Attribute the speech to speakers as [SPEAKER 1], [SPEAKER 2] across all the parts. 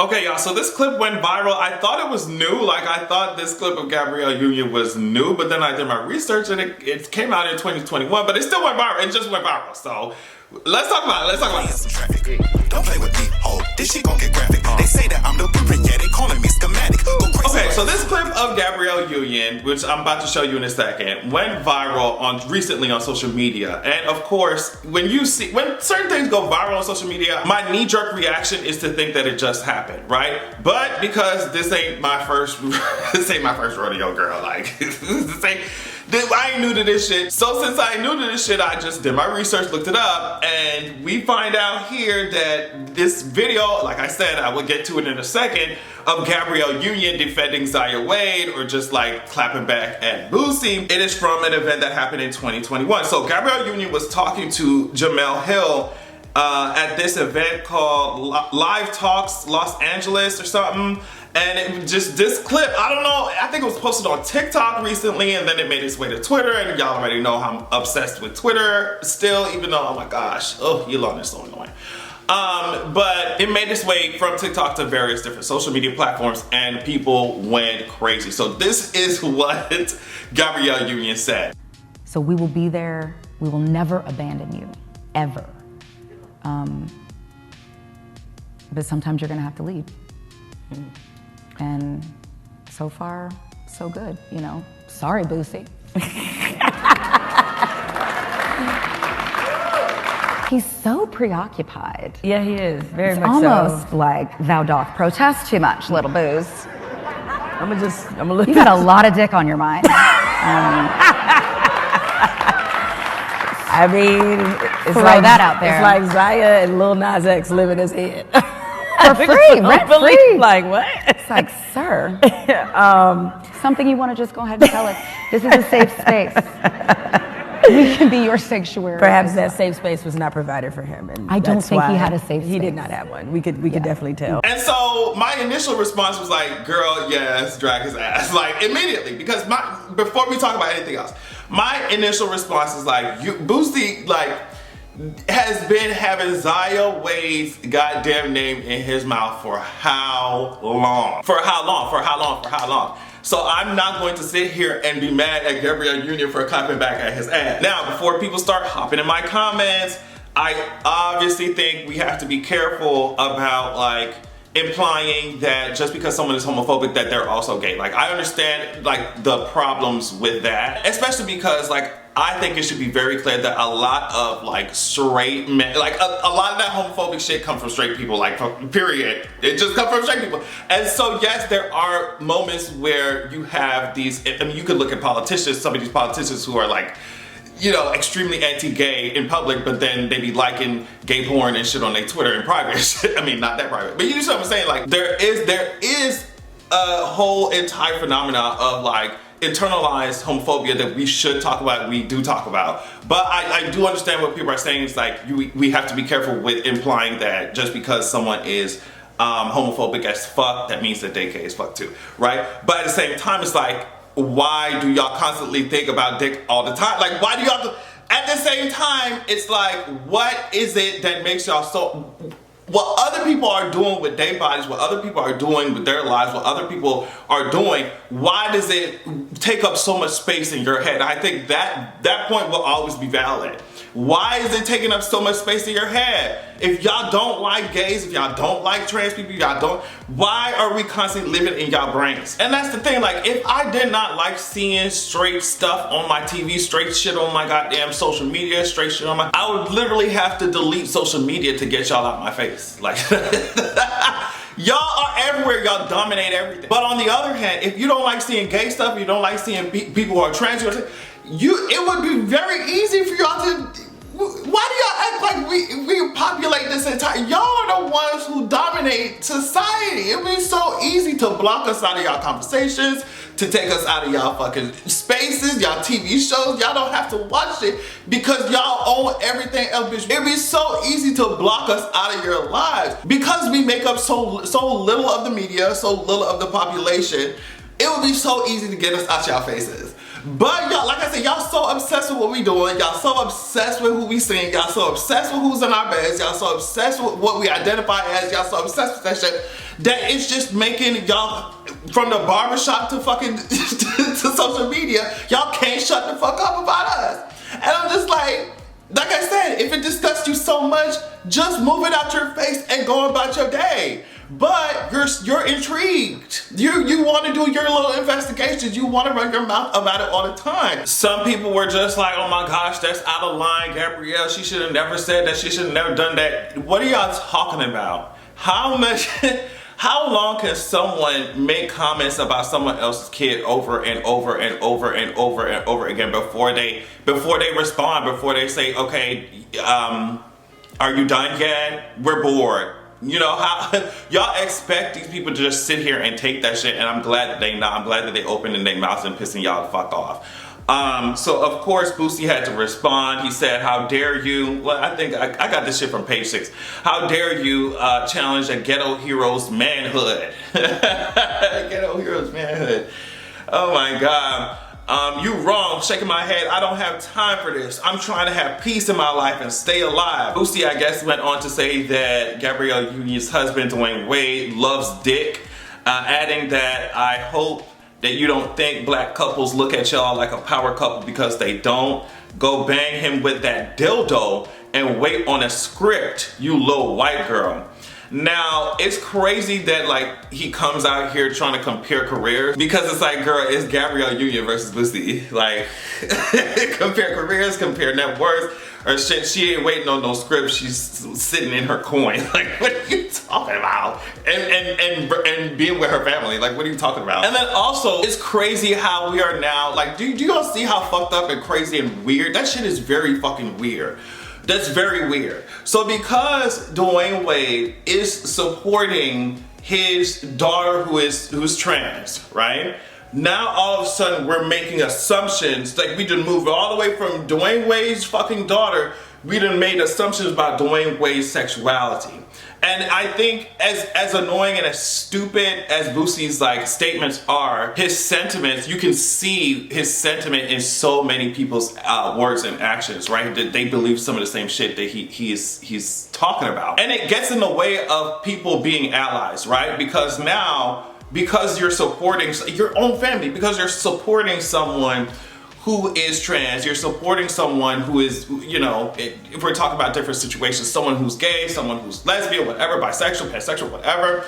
[SPEAKER 1] Okay, y'all, so this clip went viral. I thought it was new. Like, I thought this clip of Gabrielle Union was new, but then I did my research and it came out in 2021, but it still went viral. It just went viral. So let's talk about it. Let's talk about it.
[SPEAKER 2] Don't play with me, oh, this shit gon' get graphic. They say that I'm the blueprint, yeah, they calling me schematic.
[SPEAKER 1] Okay, so this clip of Gabrielle Union, which I'm about to show you in a second, went viral recently on social media. And of course, when certain things go viral on social media, my knee-jerk reaction is to think that it just happened, right? But because this ain't my first rodeo, girl. Like, I ain't new to this shit. So since I ain't new to this shit, I just did my research, looked it up, and we find out here that this video, like I said, I will get to it in a second, of Gabrielle Union defending Zaya Wade or just like clapping back at Boosie. It is from an event that happened in 2021. So Gabrielle Union was talking to Jemele Hill at this event called Live Talks Los Angeles or something. And it was just this clip, I don't know, I think it was posted on TikTok recently and then it made its way to Twitter, and y'all already know how I'm obsessed with Twitter still, even though, oh my gosh, oh, Elon is so annoying. But it made its way from TikTok to various different social media platforms and people went crazy. So this is what Gabrielle Union said.
[SPEAKER 3] So we will be there, we will never abandon you, ever. But sometimes you're gonna have to lead. And so far, so good, you know. Sorry, Boosie. He's so preoccupied.
[SPEAKER 4] Yeah, he is, very
[SPEAKER 3] It's
[SPEAKER 4] much so.
[SPEAKER 3] almost like thou doth protest too much, little Booze.
[SPEAKER 4] I'm gonna look.
[SPEAKER 3] You got a lot of dick on your mind.
[SPEAKER 4] I mean, it's
[SPEAKER 3] Throw
[SPEAKER 4] like
[SPEAKER 3] that out there.
[SPEAKER 4] It's like Zaya and Lil Nas X living his head.
[SPEAKER 3] For free, rent free.
[SPEAKER 4] Like what?
[SPEAKER 3] It's like, sir, something you want to just go ahead and tell us. This is a safe space. We can be your sanctuary.
[SPEAKER 4] Perhaps that safe space was not provided for him, and
[SPEAKER 3] I don't
[SPEAKER 4] that's
[SPEAKER 3] think he
[SPEAKER 4] why
[SPEAKER 3] had a safe
[SPEAKER 4] He did
[SPEAKER 3] space.
[SPEAKER 4] not have one. We could definitely tell.
[SPEAKER 1] And so my initial response was like, girl, yes, drag his ass. Like immediately, because before we talk about anything else, my initial response is like, Boosie, like, has been having Zaya Wade's goddamn name in his mouth for how long? For how long? For how long? For how long? So I'm not going to sit here and be mad at Gabrielle Union for clapping back at his ass. Now, before people start hopping in my comments, I obviously think we have to be careful about like implying that just because someone is homophobic that they're also gay. Like, I understand like the problems with that, especially because like I think it should be very clear that a lot of like straight men, like a lot of that homophobic shit comes from straight people, like period. It just comes from straight people. And so yes, there are moments where you have these, I mean, you could look at politicians, some of these politicians who are like, you know, extremely anti-gay in public, but then they be liking gay porn and shit on their Twitter in private. I mean, not that private, but you know what I'm saying? Like there is a whole entire phenomena of like internalized homophobia that we should talk about, we do talk about. But I do understand what people are saying. It's like we have to be careful with implying that just because someone is homophobic as fuck, that means that they gay as fuck too, right? But at the same time, it's like, why do y'all constantly think about dick all the time? Like, why do y'all, at the same time, it's like, what is it that makes y'all so, what other people are doing with their bodies, what other people are doing with their lives, what other people are doing, why does it take up so much space in your head? I think that point will always be valid. Why is it taking up so much space in your head? If y'all don't like gays, if y'all don't like trans people, why are we constantly living in y'all brains? And that's the thing, like, if I did not like seeing straight stuff on my TV, straight shit on my goddamn social media, straight shit on my, I would literally have to delete social media to get y'all out my face. Like, y'all are everywhere, y'all dominate everything. But on the other hand, if you don't like seeing gay stuff, you don't like seeing people who are trans, it would be very easy for y'all to, why do y'all act like we populate this entire, y'all are the ones who dominate society. It would be so easy to block us out of y'all conversations, to take us out of y'all fucking spaces, y'all TV shows. Y'all don't have to watch it because y'all own everything else, bitch. It'd be so easy to block us out of your lives because we make up so little of the media, so little of the population. It would be so easy to get us out y'all faces. But y'all, like I said, y'all so obsessed with what we doing. Y'all so obsessed with who we seeing. Y'all so obsessed with who's in our beds. Y'all so obsessed with what we identify as. Y'all so obsessed with that shit that it's just making y'all, from the barbershop to fucking to social media, y'all can't shut the fuck up about us. And I'm just like I said, if it disgusts you so much, just move it out your face and go about your day. But you're intrigued. You want to do your little investigations. You want to run your mouth about it all the time. Some people were just like, oh my gosh, that's out of line, Gabrielle. She should have never said that. She should have never done that. What are y'all talking about? How long can someone make comments about someone else's kid over and over and over and over and over again before they respond, before they say, okay, are you done yet? We're bored. You know, how y'all expect these people to just sit here and take that shit, and I'm glad that they not. I'm glad that they opened their mouths and pissing y'all the fuck off. So of course Boosie had to respond. He said, how dare you, well, I think I got this shit from page 6. How dare you challenge a ghetto hero's manhood. Ghetto hero's manhood. Oh my God. You wrong, shaking my head. I don't have time for this. I'm trying to have peace in my life and stay alive. Boosie, I guess, went on to say that Gabrielle Union's husband, Dwayne Wade, loves dick, adding that I hope that you don't think black couples look at y'all like a power couple, because they don't. Go bang him with that dildo and wait on a script, you little white girl. Now, it's crazy that like he comes out here trying to compare careers, because it's like, girl, it's Gabrielle Union versus Boosie. Like, compare careers, compare net worth, or shit. She ain't waiting on no script. She's sitting in her coin. Like, what are you talking about? And being with her family. Like, what are you talking about? And then also, it's crazy how we are now. Like, do you all see how fucked up and crazy and weird? That shit is very fucking weird. That's very weird. So because Dwayne Wade is supporting his daughter who's trans, right? Now all of a sudden we're making assumptions, like we done moved all the way from Dwayne Wade's fucking daughter, we done made assumptions about Dwayne Wade's sexuality. And I think as annoying and as stupid as Boosie's like statements are, his sentiments, you can see his sentiment in so many people's words and actions, right? That they believe some of the same shit that he's talking about. And it gets in the way of people being allies, right? Because now, because you're supporting your own family, because you're supporting someone who is trans, you're supporting someone who is, you know, if we're talking about different situations, someone who's gay, someone who's lesbian, whatever, bisexual, pansexual, whatever,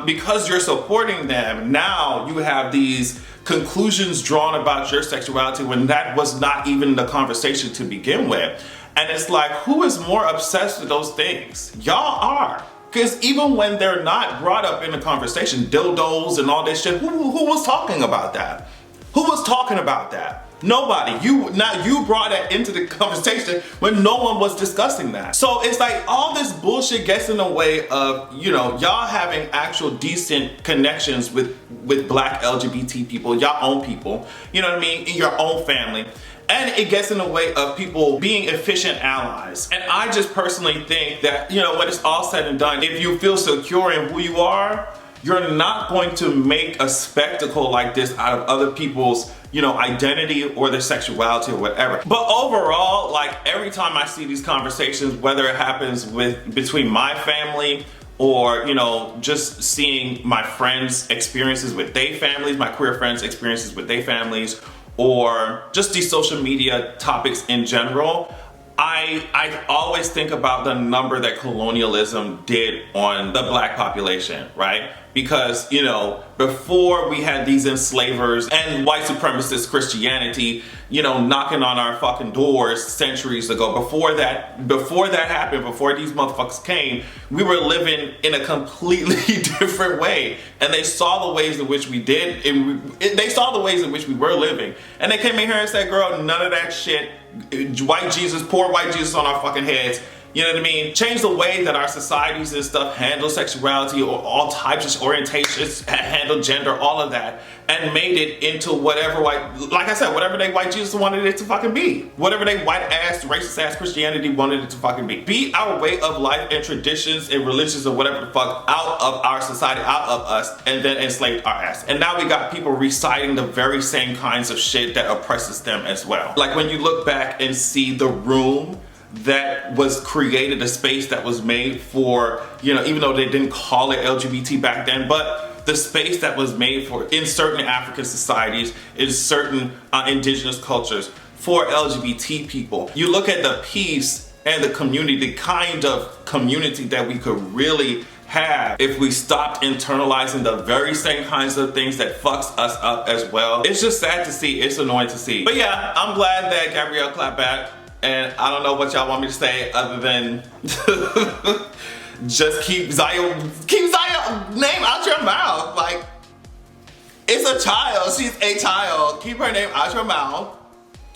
[SPEAKER 1] because you're supporting them, now you have these conclusions drawn about your sexuality when that was not even the conversation to begin with. And it's like, who is more obsessed with those things? Y'all are. Because even when they're not brought up in the conversation, dildos and all this shit, who was talking about that? Who was talking about that? Nobody. You brought that into the conversation when no one was discussing that. So it's like all this bullshit gets in the way of, you know, y'all having actual decent connections with black LGBT people, y'all own people, you know what I mean, in your own family. And it gets in the way of people being efficient allies. And I just personally think that, you know, when it's all said and done, if you feel secure in who you are, you're not going to make a spectacle like this out of other people's, you know, identity or their sexuality or whatever. But overall, like every time I see these conversations, whether it happens between my family or, you know, just seeing my friends' experiences with their families, my queer friends' experiences with their families, or just these social media topics in general, I always think about the number that colonialism did on the black population, right? Because, you know, before we had these enslavers and white supremacist Christianity, you know, knocking on our fucking doors centuries ago, before that happened, before these motherfuckers came, we were living in a completely different way. And they saw the ways in which we did, they saw the ways in which we were living. And they came in here and said, girl, none of that shit, white Jesus, poor white Jesus on our fucking heads. You know what I mean? Change the way that our societies and stuff handle sexuality or all types of orientations, handle gender, all of that, and made it into whatever like I said, whatever they white Jesus wanted it to fucking be. Whatever they white ass, racist ass Christianity wanted it to fucking be. Beat our way of life and traditions and religions or whatever the fuck out of our society, out of us, and then enslaved our ass. And now we got people reciting the very same kinds of shit that oppresses them as well. Like when you look back and see The Room, that was created, a space that was made for, you know, even though they didn't call it LGBT back then, but the space that was made for, in certain African societies, in certain indigenous cultures, for LGBT people. You look at the peace and the community, the kind of community that we could really have if we stopped internalizing the very same kinds of things that fucks us up as well. It's just sad to see, it's annoying to see. But yeah, I'm glad that Gabrielle clapped back. And I don't know what y'all want me to say other than just keep Zaya name out your mouth. Like, it's a child, she's a child. Keep her name out your mouth.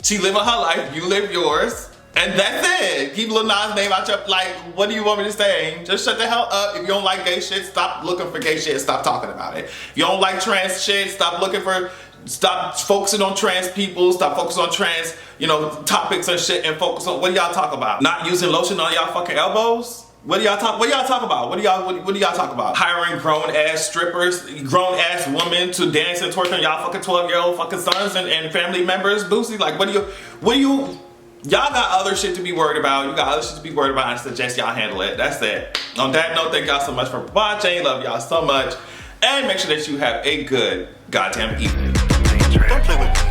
[SPEAKER 1] She living her life, you live yours. And that's it. Keep Lil Nas' name out your, like, what do you want me to say? Just shut the hell up. If you don't like gay shit, stop looking for gay shit, stop talking about it. If you don't like trans shit, stop focusing on trans people, stop focusing on trans, you know, topics and shit, and focus on, what do y'all talk about? Not using lotion on y'all fucking elbows? What do y'all talk about? What do y'all talk about? Hiring grown ass strippers, grown ass women to dance and twerk on y'all fucking 12-year-old fucking sons and family members, Boosie? Like, y'all got other shit to be worried about. You got other shit to be worried about. I suggest y'all handle it. That's it. On that note, thank y'all so much for watching. Love y'all so much. And make sure that you have a good goddamn evening.
[SPEAKER 2] Don't play with me.